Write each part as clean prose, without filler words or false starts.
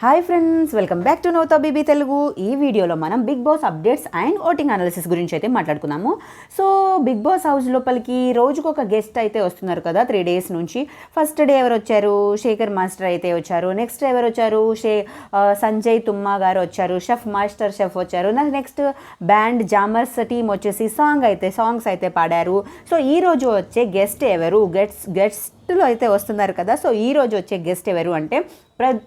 Hi friends, welcome back to నౌతా BB Telugu. ఈ వీడియోలో మనం Bigg Boss updates and voting analysis గురించి అయితే మాట్లాడుకున్నాము. సో బిగ్ బాస్ హౌస్ లోపలికి రోజుకు ఒక గెస్ట్ అయితే వస్తున్నారు కదా 3 days నుంచి. ఫస్ట్ డే ఎవరు వచ్చారు? శేఖర్ మాస్టర్ అయితే వచ్చారు. నెక్స్ట్ ఎవరు వచ్చారు? సంజయ్ తుమ్మా గారు వచ్చారు. మాస్టర్ షెఫ్ వచ్చారు. నెక్స్ట్ బ్యాండ్ జామర్స్ టీమ్ వచ్చేసి సాంగ్స్ అయితే పాడారు. సో ఈ రోజు వచ్చే గెస్ట్ ఎవరు? గెస్ట్లో అయితే వస్తున్నారు కదా. సో ఈ రోజు వచ్చే గెస్ట్ ఎవరు అంటే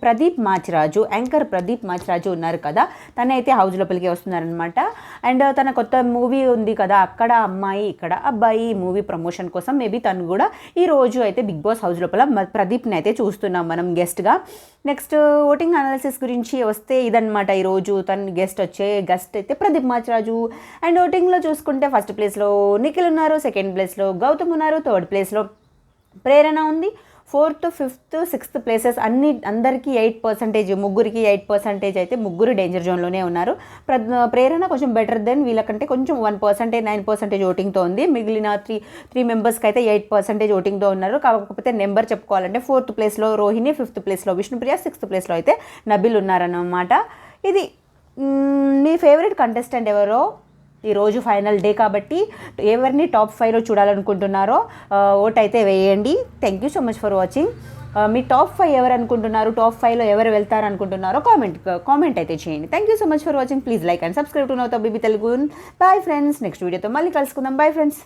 ప్రదీప్ మాచిరాజు, యాంకర్ ప్రదీప్ మాచిరాజు ఉన్నారు కదా, తనైతే హౌస్ లోపలికి వస్తున్నారనమాట. అండ్ తన కొత్త మూవీ ఉంది కదా, అక్కడ అమ్మాయి ఇక్కడ అబ్బాయి మూవీ ప్రమోషన్ కోసం మేబీ తను కూడా ఈరోజు అయితే బిగ్ బాస్ హౌస్ లోపల ప్రదీప్ని అయితే చూస్తున్నాం మనం గెస్ట్గా. నెక్స్ట్ ఓటింగ్ అనాలిసిస్ గురించి వస్తే ఇదనమాట. ఈరోజు తను గెస్ట్ అయితే ప్రదీప్ మాచిరాజు. అండ్ ఓటింగ్లో చూసుకుంటే ఫస్ట్ ప్లేస్లో నిఖిల్ ఉన్నారు, సెకండ్ ప్లేస్లో గౌతమ్ ఉన్నారు, థర్డ్ ప్లేస్లో ప్రేరణ ఉంది, 4th, 5th, 6th ప్లేసెస్ అందరికీ 8%, ముగ్గురికి 8% అయితే ముగ్గురు డేంజర్ జోన్లోనే ఉన్నారు. ప్రేరణ కొంచెం బెటర్ దెన్ వీళ్ళకంటే కొంచెం 1%, 9% ఓటింగ్తో ఉంది. మిగిలిన త్రీ మెంబర్స్కి అయితే 8% ఓటింగ్తో ఉన్నారు. కాకపోతే నెంబర్ చెప్పుకోవాలంటే 4th ప్లేస్లో రోహిణి, 5th ప్లేస్లో విష్ణుప్రియ, 6th ప్లేస్లో అయితే నబిల్ ఉన్నారన్నమాట. ఇది మీ ఫేవరెట్ కంటెస్టెంట్ ఎవరో? ఈరోజు ఫైనల్ డే కాబట్టి ఎవరిని టాప్ 5లో చూడాలనుకుంటున్నారో ఓట్ అయితే వేయండి. Thank you so much for watching. Me top 5 ఎవరు అనుకుంటున్నారు? టాప్ 5లో ఎవరు వెళ్తారు అనుకుంటున్నారో కామెంట్ అయితే చేయండి. Thank you so much for watching. Please like and subscribe to నౌతా BB Telugu. Bye friends, next వీడియోతో మళ్ళీ కలుసుకుందాం. Bye friends.